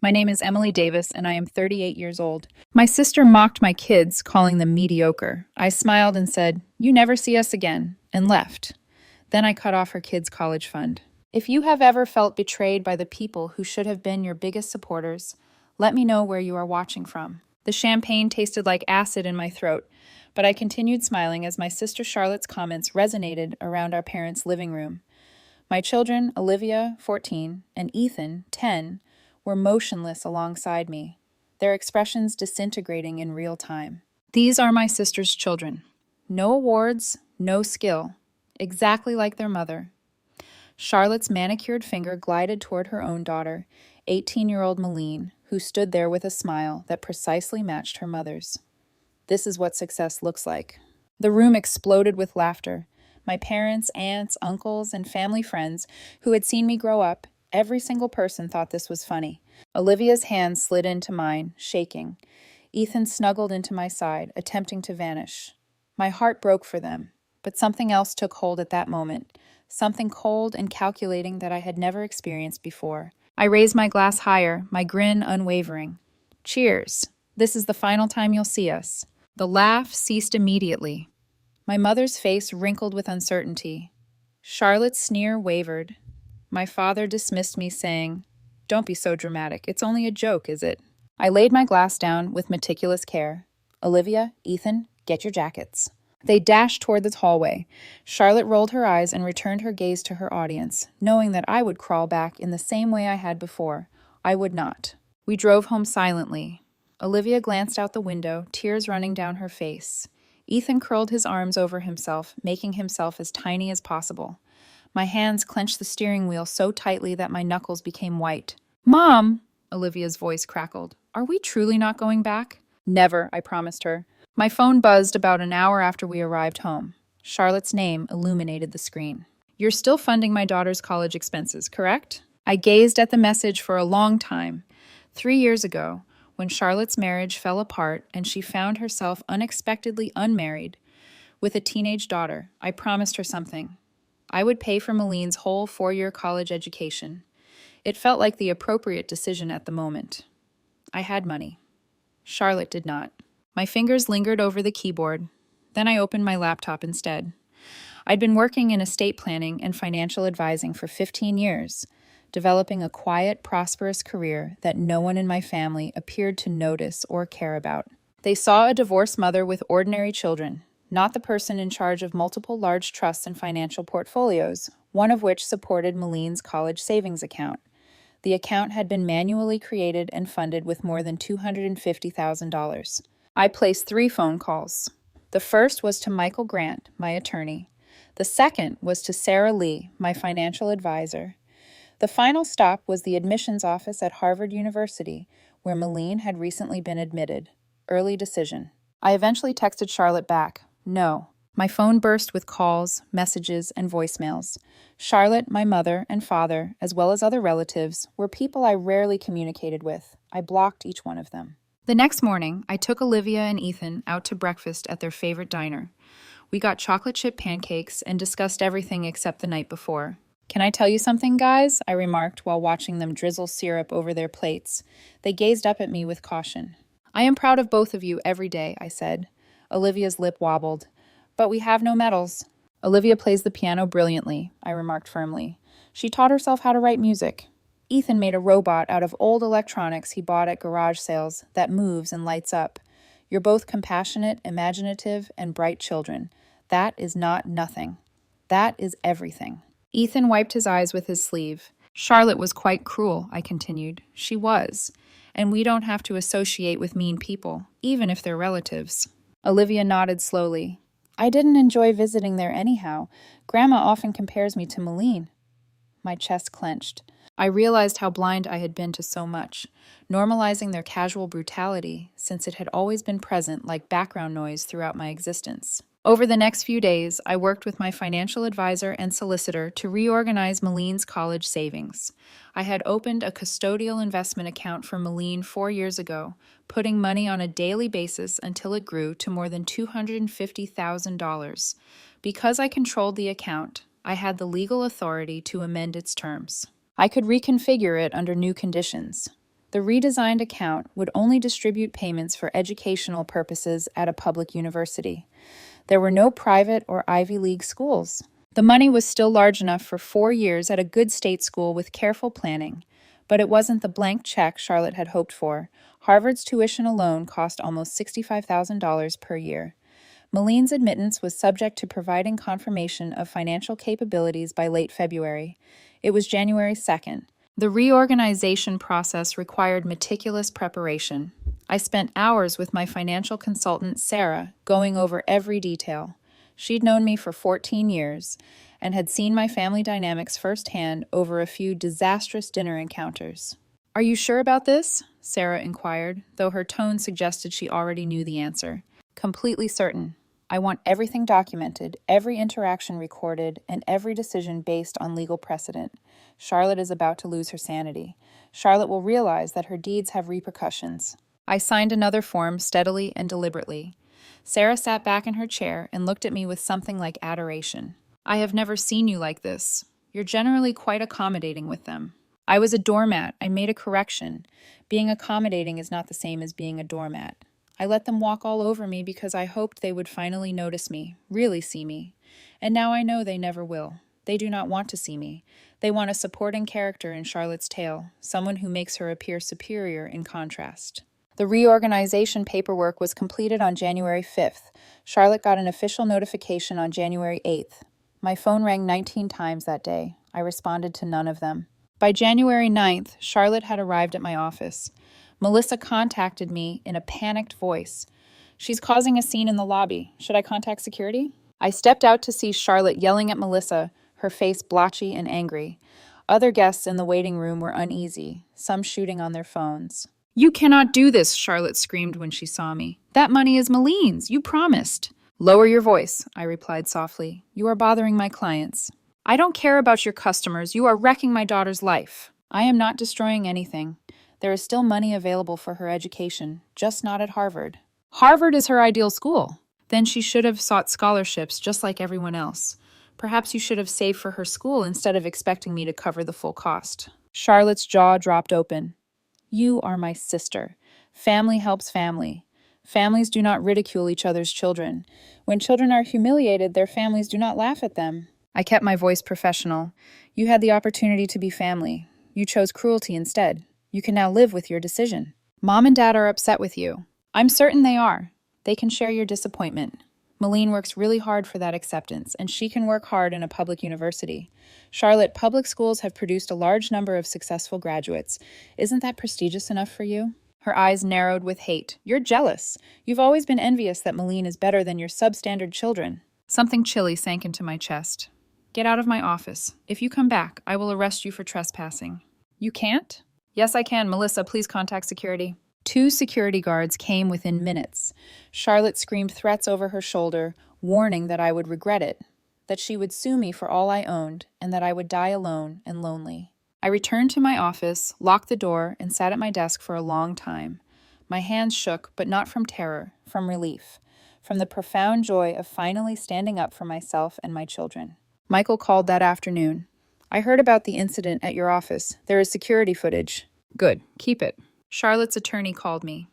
My name is Emily Davis, and I am 38 years old. My sister mocked my kids, calling them mediocre. I smiled and said, "You never see us again," and left. Then I cut off her kids' college fund. If you have ever felt betrayed by the people who should have been your biggest supporters, let me know where you are watching from. The champagne tasted like acid in my throat, but I continued smiling as my sister Charlotte's comments resonated around our parents' living room. My children, Olivia, 14, and Ethan, 10, were motionless alongside me, their expressions disintegrating in real time. These are my sister's children. No awards, no skill, exactly like their mother. Charlotte's manicured finger glided toward her own daughter, 18-year-old Malene, who stood there with a smile that precisely matched her mother's. This is what success looks like. The room exploded with laughter. My parents, aunts, uncles, and family friends who had seen me grow up, every single person thought this was funny. Olivia's hand slid into mine, shaking. Ethan snuggled into my side, attempting to vanish. My heart broke for them, but something else took hold at that moment, something cold and calculating that I had never experienced before. I raised my glass higher, my grin unwavering. Cheers. This is the final time you'll see us. The laugh ceased immediately. My mother's face wrinkled with uncertainty. Charlotte's sneer wavered. My father dismissed me, saying, "Don't be so dramatic. It's only a joke, is it?" I laid my glass down with meticulous care. Olivia, Ethan, get your jackets. They dashed toward the hallway. Charlotte rolled her eyes and returned her gaze to her audience, knowing that I would crawl back in the same way I had before. I would not. We drove home silently. Olivia glanced out the window, tears running down her face. Ethan curled his arms over himself, making himself as tiny as possible. My hands clenched the steering wheel so tightly that my knuckles became white. "Mom!" Olivia's voice crackled. "Are we truly not going back?" "Never," I promised her. My phone buzzed about an hour after we arrived home. Charlotte's name illuminated the screen. "You're still funding my daughter's college expenses, correct?" I gazed at the message for a long time. 3 years ago, when Charlotte's marriage fell apart and she found herself unexpectedly unmarried with a teenage daughter, I promised her something. I would pay for Malene's whole 4-year college education. It felt like the appropriate decision at the moment. I had money. Charlotte did not. My fingers lingered over the keyboard. Then I opened my laptop instead. I'd been working in estate planning and financial advising for 15 years, developing a quiet, prosperous career that no one in my family appeared to notice or care about. They saw a divorced mother with ordinary children, not the person in charge of multiple large trusts and financial portfolios, one of which supported Malene's college savings account. The account had been manually created and funded with more than $250,000. I placed 3 phone calls. The first was to Michael Grant, my attorney. The second was to Sarah Lee, my financial advisor. The final stop was the admissions office at Harvard University, where Malene had recently been admitted. Early decision. I eventually texted Charlotte back. No. My phone burst with calls, messages, and voicemails. Charlotte, my mother, and father, as well as other relatives, were people I rarely communicated with. I blocked each one of them. The next morning, I took Olivia and Ethan out to breakfast at their favorite diner. We got chocolate chip pancakes and discussed everything except the night before. "Can I tell you something, guys?" I remarked while watching them drizzle syrup over their plates. They gazed up at me with caution. "I am proud of both of you every day," I said. Olivia's lip wobbled. "But we have no medals." "Olivia plays the piano brilliantly," I remarked firmly. "She taught herself how to write music." Ethan made a robot out of old electronics he bought at garage sales that moves and lights up. You're both compassionate, imaginative, and bright children. That is not nothing. That is everything. Ethan wiped his eyes with his sleeve. "Charlotte was quite cruel," I continued. "She was. And we don't have to associate with mean people, even if they're relatives." Olivia nodded slowly. "I didn't enjoy visiting there anyhow. Grandma often compares me to Malene." My chest clenched. I realized how blind I had been to so much, normalizing their casual brutality, since it had always been present like background noise throughout my existence. Over the next few days, I worked with my financial advisor and solicitor to reorganize Malene's college savings. I had opened a custodial investment account for Malene 4 years ago, putting money on a daily basis until it grew to more than $250,000. Because I controlled the account, I had the legal authority to amend its terms. I could reconfigure it under new conditions. The redesigned account would only distribute payments for educational purposes at a public university. There were no private or Ivy League schools. The money was still large enough for 4 years at a good state school with careful planning, but it wasn't the blank check Charlotte had hoped for. Harvard's tuition alone cost almost $65,000 per year. Maline's admittance was subject to providing confirmation of financial capabilities by late February. It was January 2nd. The reorganization process required meticulous preparation. I spent hours with my financial consultant, Sarah, going over every detail. She'd known me for 14 years and had seen my family dynamics firsthand over a few disastrous dinner encounters. "Are you sure about this?" Sarah inquired, though her tone suggested she already knew the answer. "Completely certain. I want everything documented, every interaction recorded, and every decision based on legal precedent. Charlotte is about to lose her sanity. Charlotte will realize that her deeds have repercussions." I signed another form steadily and deliberately. Sarah sat back in her chair and looked at me with something like adoration. "I have never seen you like this. You're generally quite accommodating with them." I was a doormat. I made a correction. Being accommodating is not the same as being a doormat. I let them walk all over me because I hoped they would finally notice me, really see me. And now I know they never will. They do not want to see me. They want a supporting character in Charlotte's tale, someone who makes her appear superior in contrast. The reorganization paperwork was completed on January 5th. Charlotte got an official notification on January 8th. My phone rang 19 times that day. I responded to none of them. By January 9th, Charlotte had arrived at my office. Melissa contacted me in a panicked voice. "She's causing a scene in the lobby. Should I contact security?" I stepped out to see Charlotte yelling at Melissa, her face blotchy and angry. Other guests in the waiting room were uneasy, some shooting on their phones. "You cannot do this," Charlotte screamed when she saw me. "That money is Maline's. You promised." "Lower your voice," I replied softly. "You are bothering my clients." "I don't care about your customers. You are wrecking my daughter's life." "I am not destroying anything. There is still money available for her education, just not at Harvard." "Harvard is her ideal school." "Then she should have sought scholarships just like everyone else. Perhaps you should have saved for her school instead of expecting me to cover the full cost." Charlotte's jaw dropped open. "You are my sister. Family helps family. Families do not ridicule each other's children. When children are humiliated, their families do not laugh at them." I kept my voice professional. "You had the opportunity to be family. You chose cruelty instead. You can now live with your decision. Mom and Dad are upset with you." "I'm certain they are. They can share your disappointment. Maline works really hard for that acceptance, and she can work hard in a public university. Charlotte, public schools have produced a large number of successful graduates. Isn't that prestigious enough for you?" Her eyes narrowed with hate. "You're jealous. You've always been envious that Maline is better than your substandard children." Something chilly sank into my chest. "Get out of my office. If you come back, I will arrest you for trespassing." "You can't?" "Yes, I can. Melissa, please contact security." 2 security guards came within minutes. Charlotte screamed threats over her shoulder, warning that I would regret it, that she would sue me for all I owned, and that I would die alone and lonely. I returned to my office, locked the door, and sat at my desk for a long time. My hands shook, but not from terror, from relief, from the profound joy of finally standing up for myself and my children. Michael called that afternoon. "I heard about the incident at your office. There is security footage." "Good. Keep it." Charlotte's attorney called me.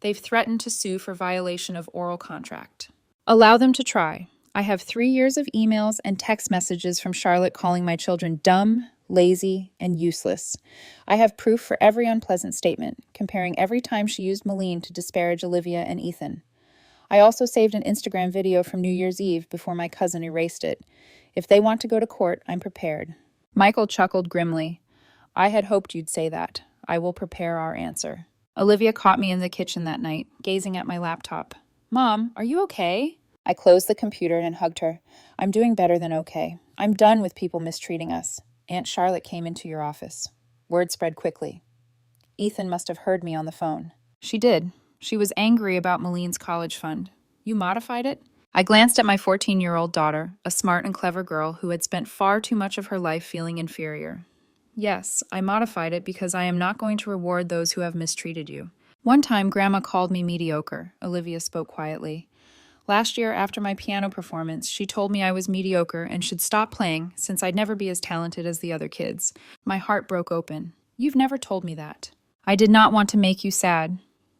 "They've threatened to sue for violation of oral contract." "Allow them to try. I have 3 years of emails and text messages from Charlotte calling my children dumb, lazy, and useless. I have proof for every unpleasant statement, comparing every time she used Maline to disparage Olivia and Ethan. I also saved an Instagram video from New Year's Eve before my cousin erased it. If they want to go to court, I'm prepared." Michael chuckled grimly. "I had hoped you'd say that. I will prepare our answer." Olivia caught me in the kitchen that night, gazing at my laptop. "Mom, are you okay?" I closed the computer and hugged her. "I'm doing better than okay. I'm done with people mistreating us. Aunt Charlotte came into your office." Word spread quickly. Ethan must have heard me on the phone. "She did. She was angry about Maline's college fund. You modified it?" I glanced at my 14-year-old daughter, a smart and clever girl who had spent far too much of her life feeling inferior. "Yes, I modified it because I am not going to reward those who have mistreated you." "One time, Grandma called me mediocre," Olivia spoke quietly. "Last year, after my piano performance, she told me I was mediocre and should stop playing since I'd never be as talented as the other kids. My heart broke open. You've never told me that." I did not want to make you sad.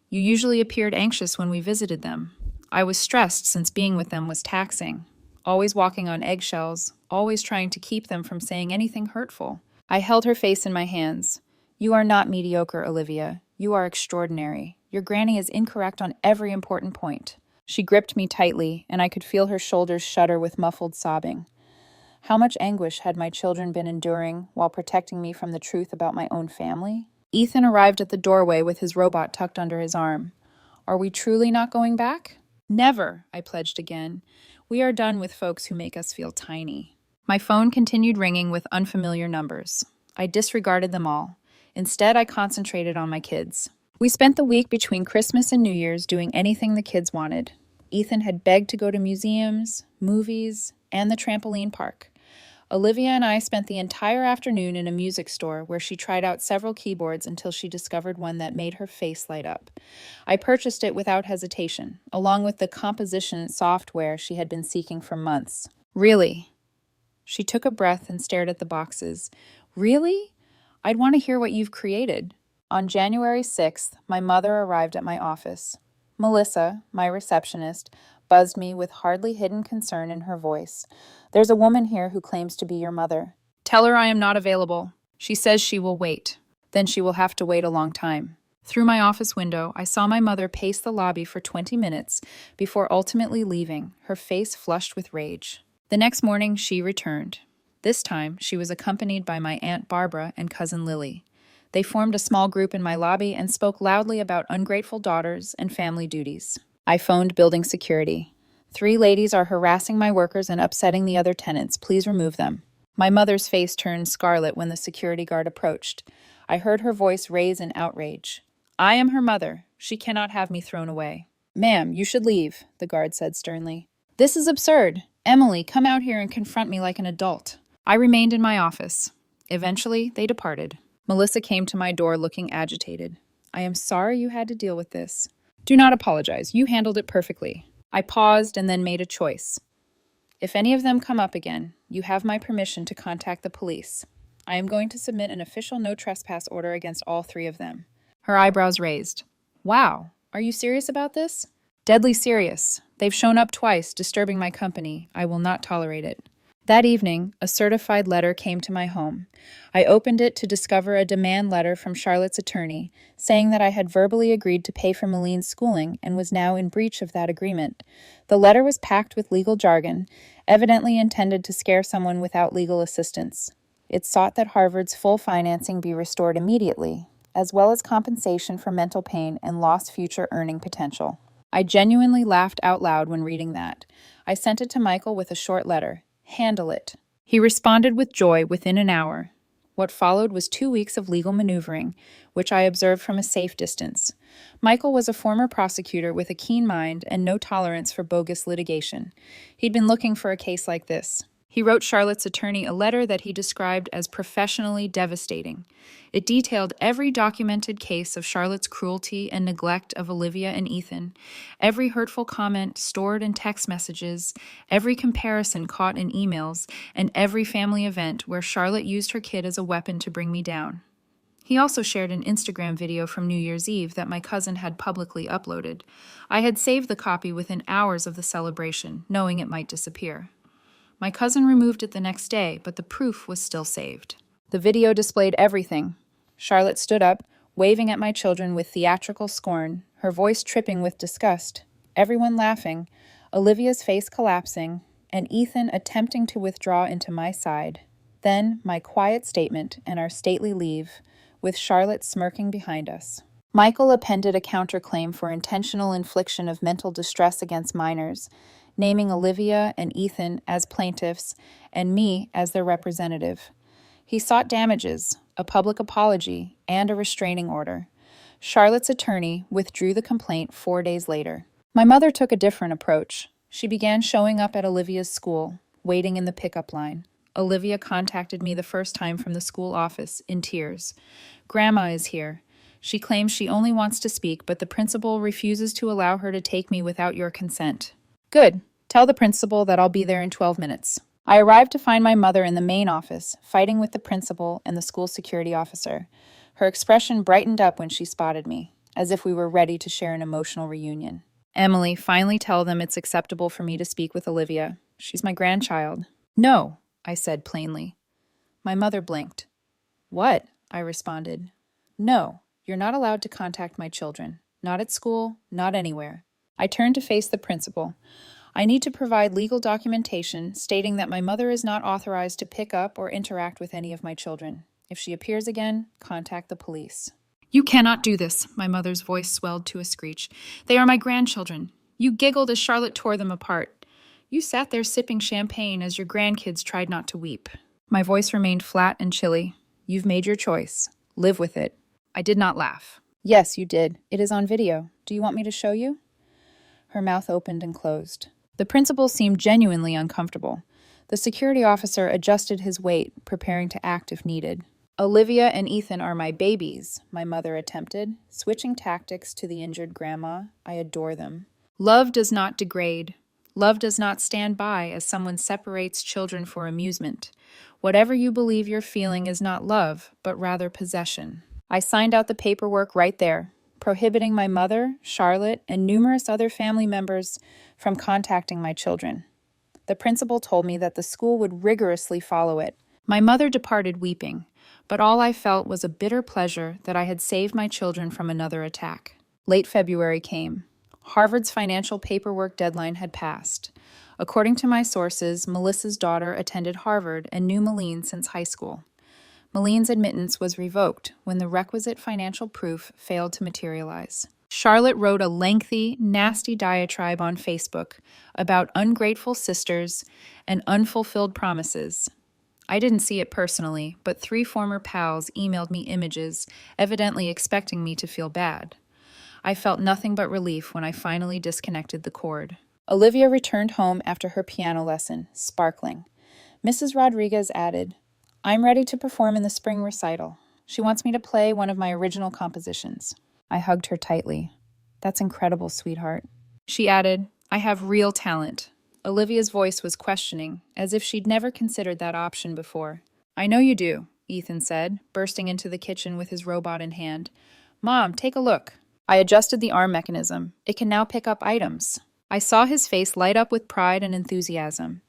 You usually appeared anxious when we visited them. I was stressed since being with them was taxing, always walking on eggshells, always trying to keep them from saying anything hurtful. I held her face in my hands. You are not mediocre, Olivia. You are extraordinary. Your granny is incorrect on every important point. She gripped me tightly, and I could feel her shoulders shudder with muffled sobbing. How much anguish had my children been enduring while protecting me from the truth about my own family? Ethan arrived at the doorway with his robot tucked under his arm. Are we truly not going back? Never, I pledged again. We are done with folks who make us feel tiny. My phone continued ringing with unfamiliar numbers. I disregarded them all. Instead, I concentrated on my kids. We spent the week between Christmas and New Year's doing anything the kids wanted. Ethan had begged to go to museums, movies, and the trampoline park. Olivia and I spent the entire afternoon in a music store where she tried out several keyboards until she discovered one that made her face light up. I purchased it without hesitation, along with the composition software she had been seeking for months. Really? She took a breath and stared at the boxes. Really? I'd want to hear what you've created. On January 6th, my mother arrived at my office. Melissa, my receptionist, buzzed me with hardly hidden concern in her voice. There's a woman here who claims to be your mother. Tell her I am not available. She says she will wait. Then she will have to wait a long time. Through my office window, I saw my mother pace the lobby for 20 minutes before ultimately leaving, her face flushed with rage. The next morning, she returned. This time, she was accompanied by my Aunt Barbara and cousin Lily. They formed a small group in my lobby and spoke loudly about ungrateful daughters and family duties. I phoned building security. 3 ladies are harassing my workers and upsetting the other tenants. Please remove them. My mother's face turned scarlet when the security guard approached. I heard her voice raise in outrage. I am her mother. She cannot have me thrown away. Ma'am, you should leave, the guard said sternly. This is absurd. Emily, come out here and confront me like an adult. I remained in my office. Eventually, they departed. Melissa came to my door looking agitated. I am sorry you had to deal with this. Do not apologize. You handled it perfectly. I paused and then made a choice. If any of them come up again, you have my permission to contact the police. I am going to submit an official no trespass order against all 3 of them. Her eyebrows raised. Wow, are you serious about this? Deadly serious. They've shown up twice, disturbing my company. I will not tolerate it. That evening, a certified letter came to my home. I opened it to discover a demand letter from Charlotte's attorney, saying that I had verbally agreed to pay for Maline's schooling and was now in breach of that agreement. The letter was packed with legal jargon, evidently intended to scare someone without legal assistance. It sought that Harvard's full financing be restored immediately, as well as compensation for mental pain and lost future earning potential. I genuinely laughed out loud when reading that. I sent it to Michael with a short letter. Handle it. He responded with joy within an hour. What followed was 2 weeks of legal maneuvering, which I observed from a safe distance. Michael was a former prosecutor with a keen mind and no tolerance for bogus litigation. He'd been looking for a case like this. He wrote Charlotte's attorney a letter that he described as professionally devastating. It detailed every documented case of Charlotte's cruelty and neglect of Olivia and Ethan, every hurtful comment stored in text messages, every comparison caught in emails, and every family event where Charlotte used her kid as a weapon to bring me down. He also shared an Instagram video from New Year's Eve that my cousin had publicly uploaded. I had saved the copy within hours of the celebration, knowing it might disappear. My cousin removed it the next day, but the proof was still saved. The video displayed everything. Charlotte stood up, waving at my children with theatrical scorn, her voice tripping with disgust, everyone laughing, Olivia's face collapsing, and Ethan attempting to withdraw into my side. Then my quiet statement and our stately leave, with Charlotte smirking behind us. Michael appended a counterclaim for intentional infliction of mental distress against minors, naming Olivia and Ethan as plaintiffs and me as their representative. He sought damages, a public apology, and a restraining order. Charlotte's attorney withdrew the complaint 4 days later. My mother took a different approach. She began showing up at Olivia's school, waiting in the pickup line. Olivia contacted me the first time from the school office, in tears. Grandma is here. She claims she only wants to speak, but the principal refuses to allow her to take me without your consent. Good. Tell the principal that I'll be there in 12 minutes. I arrived to find my mother in the main office, fighting with the principal and the school security officer. Her expression brightened up when she spotted me, as if we were ready to share an emotional reunion. Emily, finally tell them it's acceptable for me to speak with Olivia. She's my grandchild. No, I said plainly. My mother blinked. What? I responded. No, you're not allowed to contact my children. Not at school, not anywhere. I turned to face the principal. I need to provide legal documentation stating that my mother is not authorized to pick up or interact with any of my children. If she appears again, contact the police. You cannot do this, my mother's voice swelled to a screech. They are my grandchildren. You giggled as Charlotte tore them apart. You sat there sipping champagne as your grandkids tried not to weep. My voice remained flat and chilly. You've made your choice. Live with it. I did not laugh. Yes, you did. It is on video. Do you want me to show you? Her mouth opened and closed. The principal seemed genuinely uncomfortable. The security officer adjusted his weight, preparing to act if needed. Olivia and Ethan are my babies, my mother attempted, switching tactics to the injured grandma. I adore them. Love does not degrade. Love does not stand by as someone separates children for amusement. Whatever you believe you're feeling is not love, but rather possession. I signed out the paperwork right there, prohibiting my mother, Charlotte, and numerous other family members from contacting my children. The principal told me that the school would rigorously follow it. My mother departed weeping, but all I felt was a bitter pleasure that I had saved my children from another attack. Late February came. Harvard's financial paperwork deadline had passed. According to my sources, Melissa's daughter attended Harvard and knew Meline since high school. Meline's admittance was revoked when the requisite financial proof failed to materialize. Charlotte wrote a lengthy, nasty diatribe on Facebook about ungrateful sisters and unfulfilled promises. I didn't see it personally, but 3 former pals emailed me images, evidently expecting me to feel bad. I felt nothing but relief when I finally disconnected the cord. Olivia returned home after her piano lesson, sparkling. Mrs. Rodriguez added, I'm ready to perform in the spring recital. She wants me to play one of my original compositions. I hugged her tightly. That's incredible, sweetheart. She added, I have real talent. Olivia's voice was questioning, as if she'd never considered that option before. I know you do, Ethan said, bursting into the kitchen with his robot in hand. Mom, take a look. I adjusted the arm mechanism. It can now pick up items. I saw his face light up with pride and enthusiasm.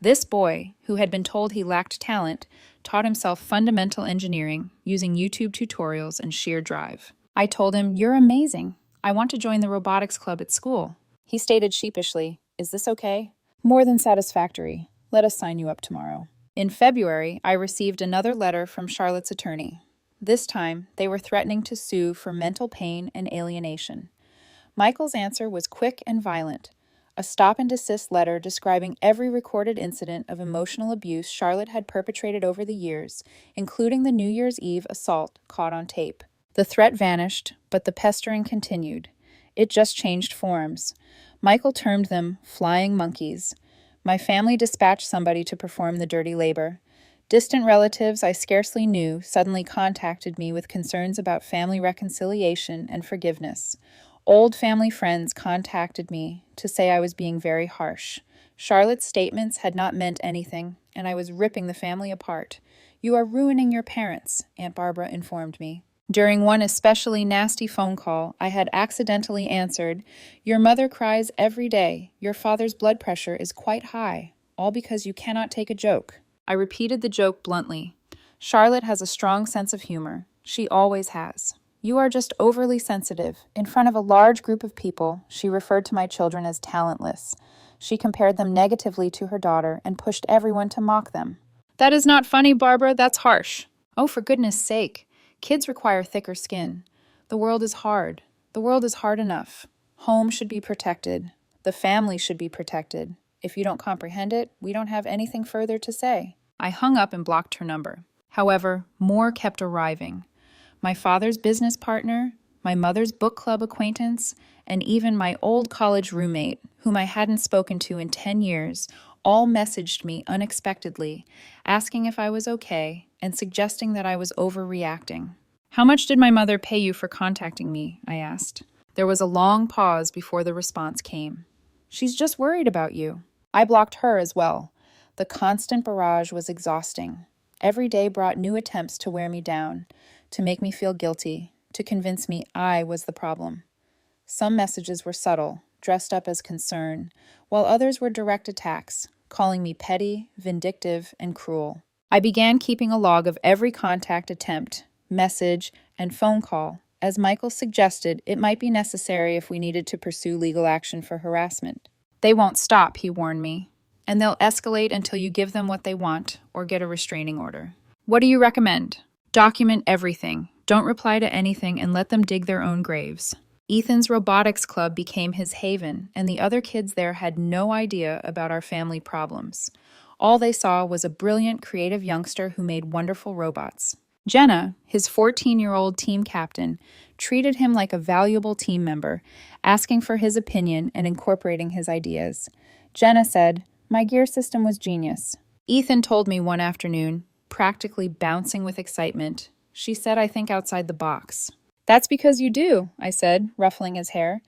This boy, who had been told he lacked talent, taught himself fundamental engineering using YouTube tutorials and sheer drive. I told him, You're amazing. I want to join the robotics club at school. He stated sheepishly, Is this okay? More than satisfactory. Let us sign you up tomorrow. In February, I received another letter from Charlotte's attorney. This time, they were threatening to sue for mental pain and alienation. Michael's answer was quick and violent. A stop-and-desist letter describing every recorded incident of emotional abuse Charlotte had perpetrated over the years, including the New Year's Eve assault caught on tape. The threat vanished, but the pestering continued. It just changed forms. Michael termed them flying monkeys. My family dispatched somebody to perform the dirty labor. Distant relatives I scarcely knew suddenly contacted me with concerns about family reconciliation and forgiveness. Old family friends contacted me to say I was being very harsh. Charlotte's statements had not meant anything, and I was ripping the family apart. You are ruining your parents, Aunt Barbara informed me. During one especially nasty phone call, I had accidentally answered, Your mother cries every day. Your father's blood pressure is quite high, all because you cannot take a joke. I repeated the joke bluntly. Charlotte has a strong sense of humor. She always has. You are just overly sensitive. In front of a large group of people, she referred to my children as talentless. She compared them negatively to her daughter and pushed everyone to mock them. That is not funny, Barbara. That's harsh. Oh, for goodness sake. Kids require thicker skin. The world is hard. The world is hard enough. Home should be protected. The family should be protected. If you don't comprehend it, we don't have anything further to say. I hung up and blocked her number. However, more kept arriving. My father's business partner, my mother's book club acquaintance, and even my old college roommate, whom I hadn't spoken to in 10 years, all messaged me unexpectedly, asking if I was okay and suggesting that I was overreacting. How much did my mother pay you for contacting me? I asked. There was a long pause before the response came. She's just worried about you. I blocked her as well. The constant barrage was exhausting. Every day brought new attempts to wear me down. to make me feel guilty, to convince me I was the problem. Some messages were subtle, dressed up as concern, while others were direct attacks, calling me petty, vindictive, and cruel. I began keeping a log of every contact attempt, message, and phone call. As Michael suggested, it might be necessary if we needed to pursue legal action for harassment. They won't stop, he warned me, and they'll escalate until you give them what they want or get a restraining order. What do you recommend? Document everything. Don't reply to anything and let them dig their own graves. Ethan's robotics club became his haven, and the other kids there had no idea about our family problems. All they saw was a brilliant, creative youngster who made wonderful robots. Jenna, his 14-year-old team captain, treated him like a valuable team member, asking for his opinion and incorporating his ideas. Jenna said, "My gear system was genius." Ethan told me one afternoon, practically bouncing with excitement, "She said I think outside the box." "That's because you do," I said, ruffling his hair.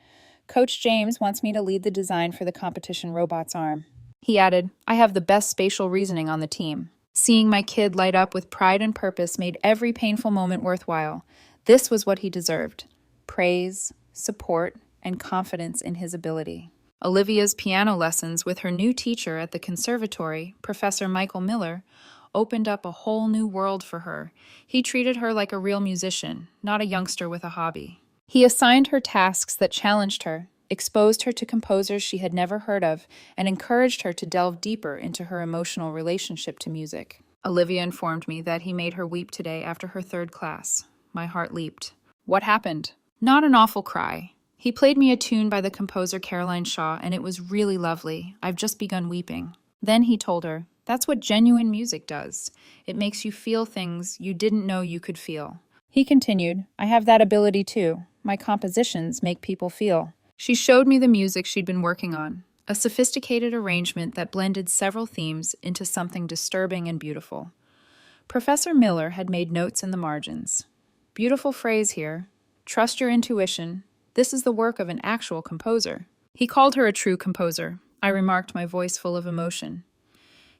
"Coach James wants me to lead the design for the competition robot's arm." He added, "I have the best spatial reasoning on the team." Seeing my kid light up with pride and purpose made every painful moment worthwhile. This was what he deserved: praise, support, and confidence in his ability. Olivia's piano lessons with her new teacher at the conservatory, Professor Michael Miller, opened up a whole new world for her. He treated her like a real musician, not a youngster with a hobby. He assigned her tasks that challenged her, exposed her to composers she had never heard of, and encouraged her to delve deeper into her emotional relationship to music. Olivia informed me that he made her weep today after her third class. My heart leaped. What happened? Not an awful cry. He played me a tune by the composer Caroline Shaw, and it was really lovely. I've just begun weeping. Then he told her, "That's what genuine music does. It makes you feel things you didn't know you could feel." He continued, "I have that ability too. My compositions make people feel." She showed me the music she'd been working on, a sophisticated arrangement that blended several themes into something disturbing and beautiful. Professor Miller had made notes in the margins. "Beautiful phrase here. Trust your intuition. This is the work of an actual composer." He called her a true composer, I remarked, my voice full of emotion.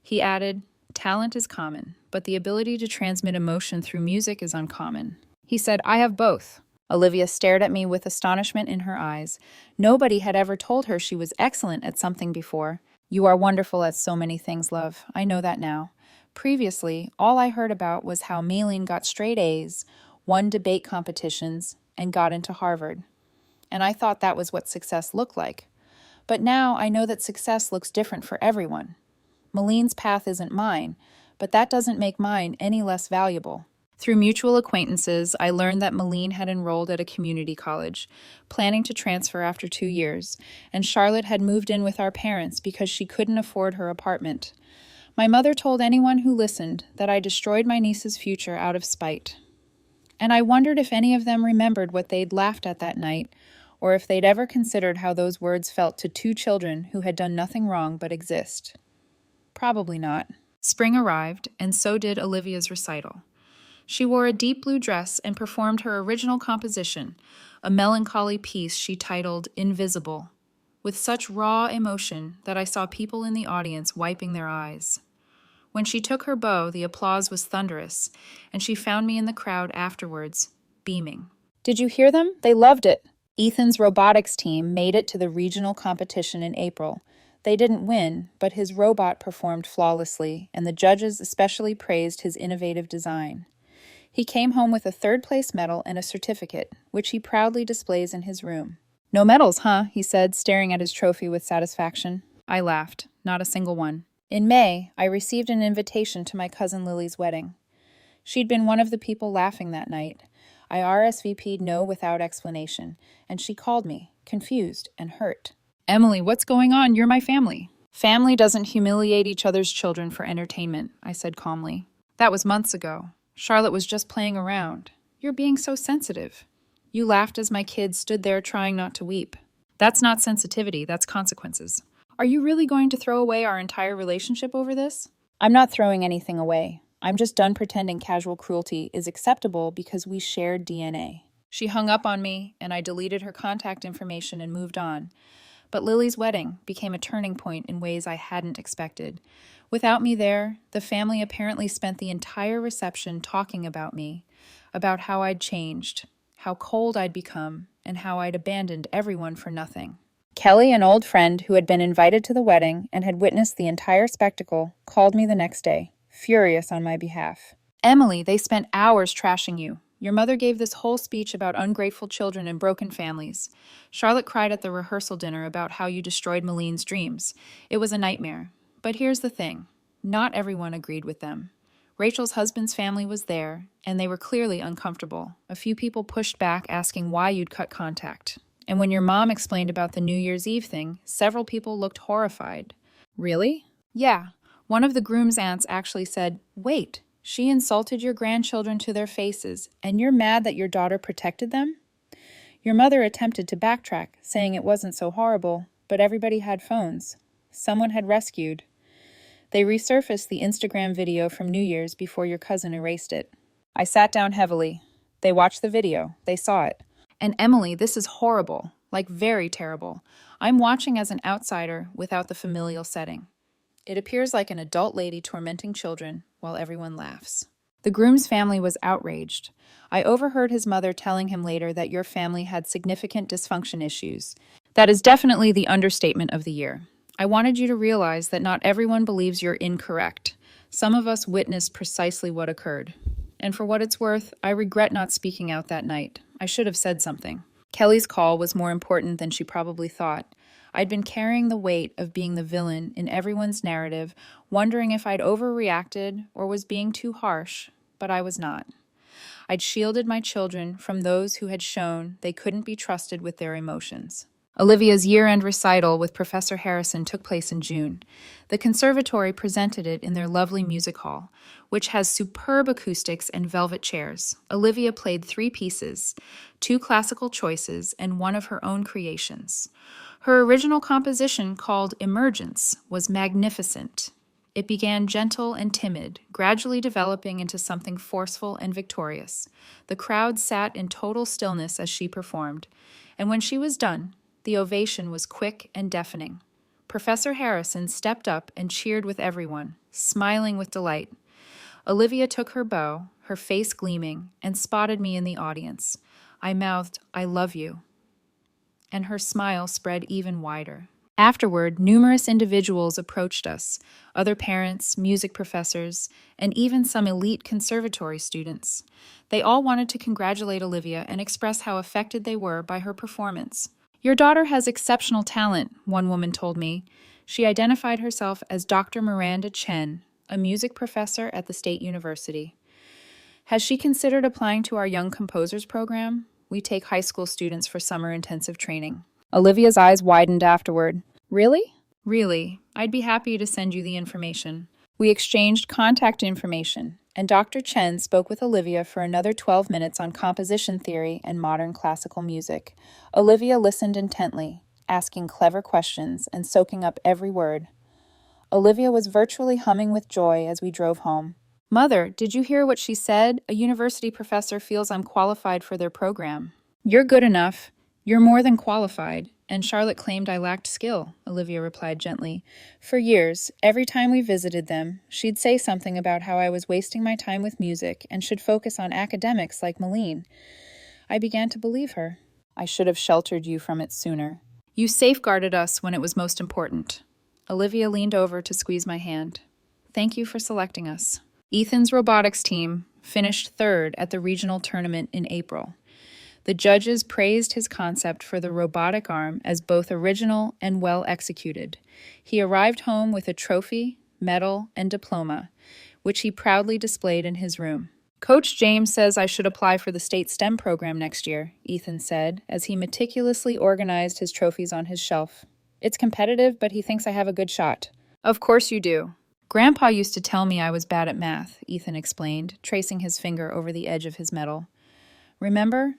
He added, "Talent is common, but the ability to transmit emotion through music is uncommon." He said, "I have both." Olivia stared at me with astonishment in her eyes. Nobody had ever told her she was excellent at something before. "You are wonderful at so many things, love. I know that now. Previously, all I heard about was how Maylene got straight A's, won debate competitions, and got into Harvard. And I thought that was what success looked like. But now I know that success looks different for everyone. Malene's path isn't mine, but that doesn't make mine any less valuable." Through mutual acquaintances, I learned that Malene had enrolled at a community college, planning to transfer after 2 years, and Charlotte had moved in with our parents because she couldn't afford her apartment. My mother told anyone who listened that I destroyed my niece's future out of spite. And I wondered if any of them remembered what they'd laughed at that night, or if they'd ever considered how those words felt to 2 children who had done nothing wrong but exist. Probably not. Spring arrived, and so did Olivia's recital. She wore a deep blue dress and performed her original composition, a melancholy piece she titled Invisible, with such raw emotion that I saw people in the audience wiping their eyes. When she took her bow, the applause was thunderous, and she found me in the crowd afterwards, beaming. "Did you hear them? They loved it." Ethan's robotics team made it to the regional competition in April. They didn't win, but his robot performed flawlessly, and the judges especially praised his innovative design. He came home with a third-place medal and a certificate, which he proudly displays in his room. "No medals, huh?" he said, staring at his trophy with satisfaction. I laughed. Not a single one. In May, I received an invitation to my cousin Lily's wedding. She'd been one of the people laughing that night. I RSVP'd no without explanation, and she called me, confused and hurt. "Emily, what's going on? You're my family." "Family doesn't humiliate each other's children for entertainment," I said calmly. "That was months ago. Charlotte was just playing around. You're being so sensitive." You laughed as my kids stood there trying not to weep. That's not sensitivity, that's consequences. Are you really going to throw away our entire relationship over this? I'm not throwing anything away. I'm just done pretending casual cruelty is acceptable because we shared DNA. She hung up on me, and I deleted her contact information and moved on. But Lily's wedding became a turning point in ways I hadn't expected. Without me there, the family apparently spent the entire reception talking about me. about how I'd changed, how cold I'd become, and how I'd abandoned everyone for nothing. Kelly, an old friend who had been invited to the wedding and had witnessed the entire spectacle, called me the next day, furious on my behalf. Emily, they spent hours trashing you. Your mother gave this whole speech about ungrateful children and broken families. Charlotte cried at the rehearsal dinner about how you destroyed Maline's dreams. It was a nightmare. But here's the thing. Not everyone agreed with them. Rachel's husband's family was there, and they were clearly uncomfortable. A few people pushed back, asking why you'd cut contact. And when your mom explained about the New Year's Eve thing, several people looked horrified. Really? Yeah. One of the groom's aunts actually said, "Wait, she insulted your grandchildren to their faces, and you're mad that your daughter protected them?" Your mother attempted to backtrack, saying it wasn't so horrible, but everybody had phones. Someone had rescued. They resurfaced the Instagram video from New Year's before your cousin erased it. I sat down heavily. They watched the video. They saw it. And Emily, this is horrible, like very terrible. I'm watching as an outsider without the familial setting. It appears like an adult lady tormenting children while everyone laughs. The groom's family was outraged. I overheard his mother telling him later that your family had significant dysfunction issues. That is definitely the understatement of the year. I wanted you to realize that not everyone believes you're incorrect. Some of us witnessed precisely what occurred. And for what it's worth, I regret not speaking out that night. I should have said something. Kelly's call was more important than she probably thought. I'd been carrying the weight of being the villain in everyone's narrative, wondering if I'd overreacted or was being too harsh, but I was not. I'd shielded my children from those who had shown they couldn't be trusted with their emotions. Olivia's year-end recital with Professor Harrison took place in June. The conservatory presented it in their lovely music hall, which has superb acoustics and velvet chairs. Olivia played 3 pieces, 2 classical choices, and 1 of her own creations. Her original composition, called Emergence, was magnificent. It began gentle and timid, gradually developing into something forceful and victorious. The crowd sat in total stillness as she performed, and when she was done, the ovation was quick and deafening. Professor Harrison stepped up and cheered with everyone, smiling with delight. Olivia took her bow, her face gleaming, and spotted me in the audience. I mouthed, "I love you," and her smile spread even wider. Afterward, numerous individuals approached us, other parents, music professors, and even some elite conservatory students. They all wanted to congratulate Olivia and express how affected they were by her performance. "Your daughter has exceptional talent," one woman told me. She identified herself as Dr. Miranda Chen, a music professor at the State University. "Has she considered applying to our Young Composers program? We take high school students for summer intensive training." Olivia's eyes widened afterward. "Really?" "Really. I'd be happy to send you the information." We exchanged contact information, and Dr. Chen spoke with Olivia for another 12 minutes on composition theory and modern classical music. Olivia listened intently, asking clever questions and soaking up every word. Olivia was virtually humming with joy as we drove home. "Mother, did you hear what she said? A university professor feels I'm qualified for their program." "You're good enough. You're more than qualified." And Charlotte claimed I lacked skill, Olivia replied gently. For years, every time we visited them, she'd say something about how I was wasting my time with music and should focus on academics like Maline. I began to believe her. "I should have sheltered you from it sooner. You safeguarded us when it was most important." Olivia leaned over to squeeze my hand. "Thank you for selecting us." Ethan's robotics team finished 3rd at the regional tournament in April. The judges praised his concept for the robotic arm as both original and well executed. He arrived home with a trophy, medal, and diploma, which he proudly displayed in his room. "Coach James says I should apply for the state STEM program next year," Ethan said, as he meticulously organized his trophies on his shelf. "It's competitive, but he thinks I have a good shot." "Of course you do. Grandpa used to tell me I was bad at math," Ethan explained, tracing his finger over the edge of his medal. "Remember?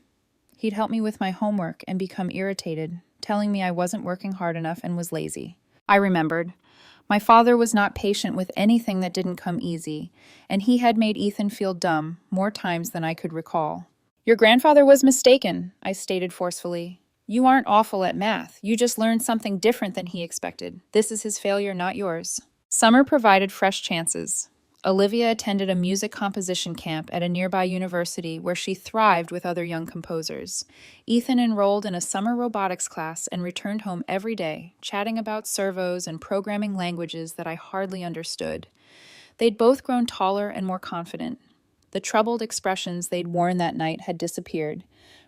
He'd help me with my homework and become irritated, telling me I wasn't working hard enough and was lazy." I remembered. My father was not patient with anything that didn't come easy, and he had made Ethan feel dumb more times than I could recall. "Your grandfather was mistaken," I stated forcefully. "You aren't awful at math. You just learned something different than he expected. This is his failure, not yours." Summer provided fresh chances. Olivia attended a music composition camp at a nearby university where she thrived with other young composers. Ethan enrolled in a summer robotics class and returned home every day, chatting about servos and programming languages that I hardly understood. They'd both grown taller and more confident. The troubled expressions they'd worn that night had disappeared,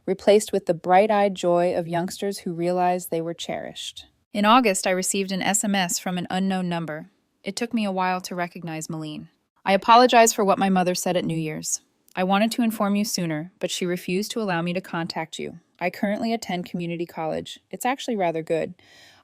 replaced with the bright-eyed joy of youngsters who realized they were cherished. In August, I received an SMS from an unknown number. It took me a while to recognize Malene. I apologize for what my mother said at New Year's. I wanted to inform you sooner, but she refused to allow me to contact you. I currently attend community college. It's actually rather good.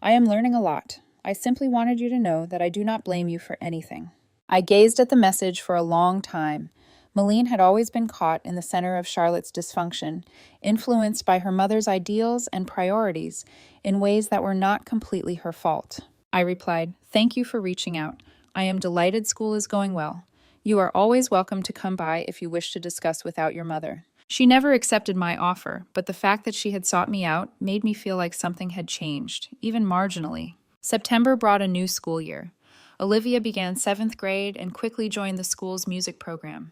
I am learning a lot. I simply wanted you to know that I do not blame you for anything. I gazed at the message for a long time. Malene had always been caught in the center of Charlotte's dysfunction, influenced by her mother's ideals and priorities in ways that were not completely her fault. I replied, "Thank you for reaching out. I am delighted school is going well. You are always welcome to come by if you wish to discuss without your mother." She never accepted my offer, but the fact that she had sought me out made me feel like something had changed, even marginally. September brought a new school year. Olivia began 7th grade and quickly joined the school's music program.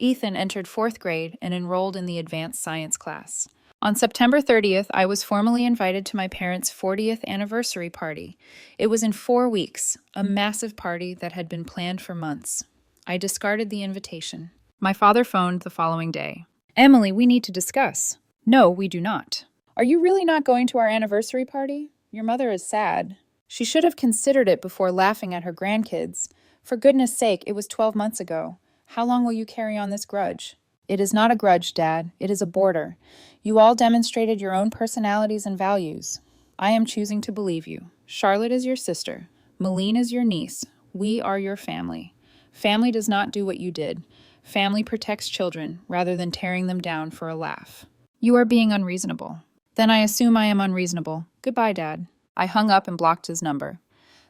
Ethan entered 4th grade and enrolled in the advanced science class. On September 30th, I was formally invited to my parents' 40th anniversary party. It was in 4 weeks, a massive party that had been planned for months. I discarded the invitation. My father phoned the following day. "Emily, we need to discuss." "No, we do not." "Are you really not going to our anniversary party? Your mother is sad." She should have considered it before laughing at her grandkids. For goodness sake, it was 12 months ago. How long will you carry on this grudge? "It is not a grudge, Dad. It is a border. You all demonstrated your own personalities and values. I am choosing to believe you. Charlotte is your sister. Malene is your niece. We are your family. Family does not do what you did. Family protects children rather than tearing them down for a laugh." "You are being unreasonable." "Then I assume I am unreasonable. Goodbye, Dad." I hung up and blocked his number.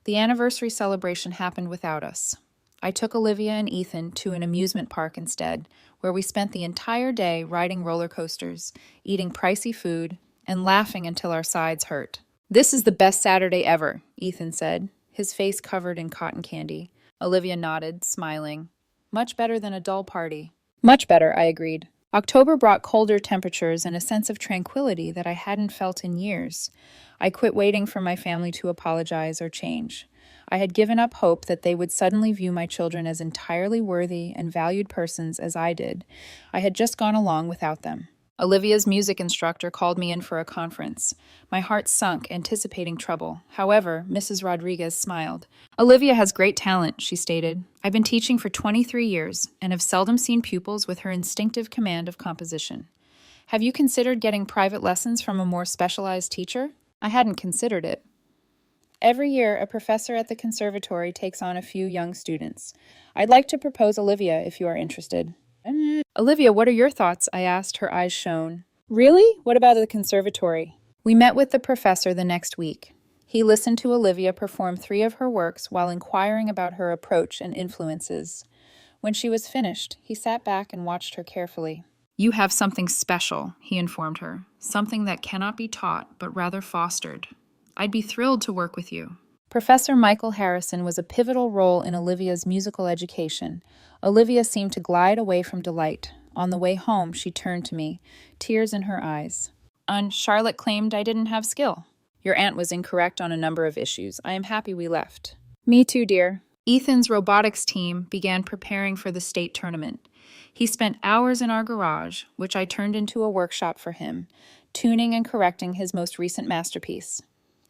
The anniversary celebration happened without us. I took Olivia and Ethan to an amusement park instead, where we spent the entire day riding roller coasters, eating pricey food, and laughing until our sides hurt. "This is the best Saturday ever," Ethan said, his face covered in cotton candy. Olivia nodded, smiling. "Much better than a dull party." "Much better," I agreed. October brought colder temperatures and a sense of tranquility that I hadn't felt in years. I quit waiting for my family to apologize or change. I had given up hope that they would suddenly view my children as entirely worthy and valued persons as I did. I had just gone along without them. Olivia's music instructor called me in for a conference. My heart sunk, anticipating trouble. However, Mrs. Rodriguez smiled. "Olivia has great talent," she stated. "I've been teaching for 23 years and have seldom seen pupils with her instinctive command of composition. Have you considered getting private lessons from a more specialized teacher?" I hadn't considered it. Every year, a professor at the conservatory takes on a few young students. I'd like to propose Olivia if you are interested. "Olivia, what are your thoughts?" I asked, her eyes shone. "Really? What about the conservatory?" We met with the professor the next week. He listened to Olivia perform 3 of her works while inquiring about her approach and influences. When she was finished, he sat back and watched her carefully. "You have something special," he informed her. "Something that cannot be taught, but rather fostered. I'd be thrilled to work with you." Professor Michael Harrison was a pivotal role in Olivia's musical education. Olivia seemed to glide away from delight. On the way home, she turned to me, tears in her eyes. Charlotte claimed I didn't have skill." "Your aunt was incorrect on a number of issues. I am happy we left." "Me too, dear." Ethan's robotics team began preparing for the state tournament. He spent hours in our garage, which I turned into a workshop for him, tuning and correcting his most recent masterpiece.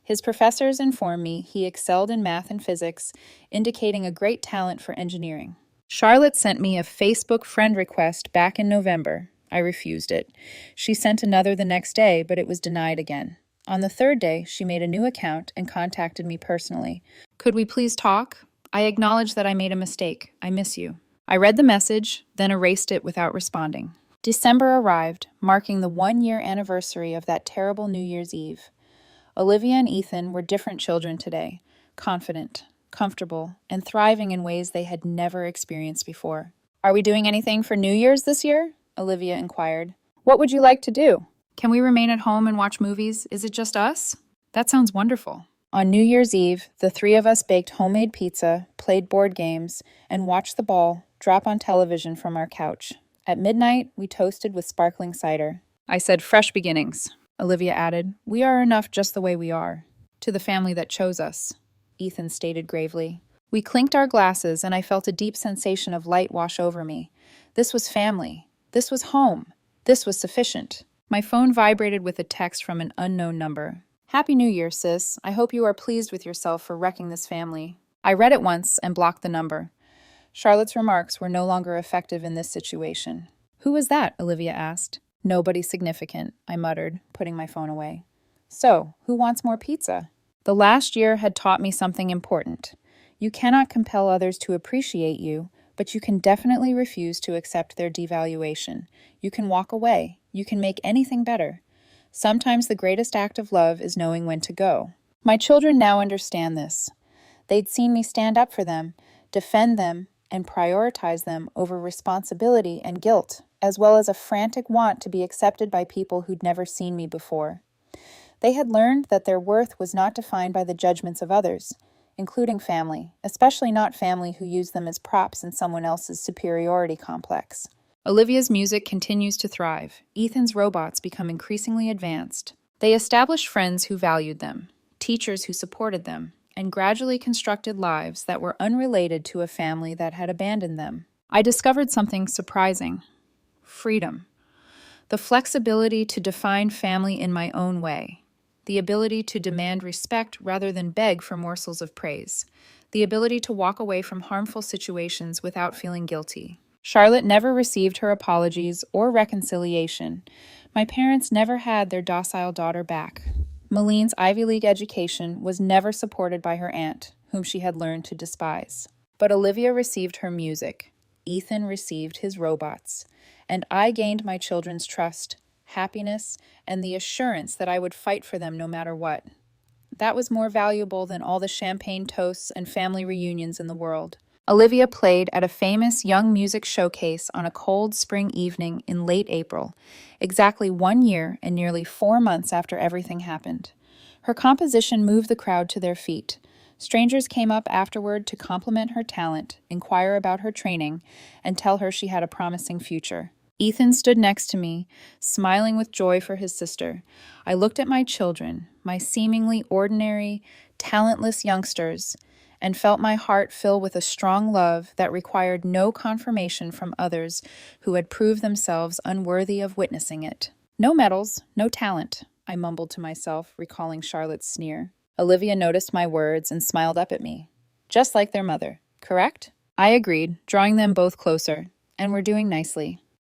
His professors informed me he excelled in math and physics, indicating a great talent for engineering. Charlotte sent me a Facebook friend request back in November. I refused it. She sent another the next day, but it was denied again. On the 3rd day, she made a new account and contacted me personally. "Could we please talk? I acknowledge that I made a mistake. I miss you." I read the message, then erased it without responding. December arrived, marking the 1-year anniversary of that terrible New Year's Eve. Olivia and Ethan were different children today, confident, comfortable, and thriving in ways they had never experienced before. "Are we doing anything for New Year's this year?" Olivia inquired. "What would you like to do?" "Can we remain at home and watch movies? Is it just us?" "That sounds wonderful." On New Year's Eve, the three of us baked homemade pizza, played board games, and watched the ball drop on television from our couch. At midnight, we toasted with sparkling cider. I said, "Fresh beginnings." Olivia added, "We are enough just the way we are." "To the family that chose us," Ethan stated gravely. We clinked our glasses, and I felt a deep sensation of light wash over me. This was family. This was home. This was sufficient. My phone vibrated with a text from an unknown number. "Happy New Year, sis. I hope you are pleased with yourself for wrecking this family." I read it once and blocked the number. Charlotte's remarks were no longer effective in this situation. "Who was that?" Olivia asked. "Nobody significant," I muttered, putting my phone away. "So, who wants more pizza?" The last year had taught me something important. You cannot compel others to appreciate you, but you can definitely refuse to accept their devaluation. You can walk away. You can make anything better. Sometimes the greatest act of love is knowing when to go. My children now understand this. They'd seen me stand up for them, defend them, and prioritize them over responsibility and guilt, as well as a frantic want to be accepted by people who'd never seen me before. They had learned that their worth was not defined by the judgments of others, including family, especially not family who use them as props in someone else's superiority complex. Olivia's music continues to thrive. Ethan's robots become increasingly advanced. They established friends who valued them, teachers who supported them, and gradually constructed lives that were unrelated to a family that had abandoned them. I discovered something surprising: freedom. The flexibility to define family in my own way. The ability to demand respect rather than beg for morsels of praise. The ability to walk away from harmful situations without feeling guilty. Charlotte never received her apologies or reconciliation. My parents never had their docile daughter back. Maline's Ivy League education was never supported by her aunt, whom she had learned to despise. But Olivia received her music. Ethan received his robots. And I gained my children's trust, happiness, and the assurance that I would fight for them no matter what. That was more valuable than all the champagne toasts and family reunions in the world. Olivia played at a famous young music showcase on a cold spring evening in late April, exactly 1 year and nearly 4 months after everything happened. Her composition moved the crowd to their feet. Strangers came up afterward to compliment her talent, inquire about her training, and tell her she had a promising future. Ethan stood next to me, smiling with joy for his sister. I looked at my children, my seemingly ordinary, talentless youngsters, and felt my heart fill with a strong love that required no confirmation from others who had proved themselves unworthy of witnessing it. "No medals, no talent," I mumbled to myself, recalling Charlotte's sneer. Olivia noticed my words and smiled up at me. "Just like their mother, correct?" I agreed, drawing them both closer, and we're doing nicely.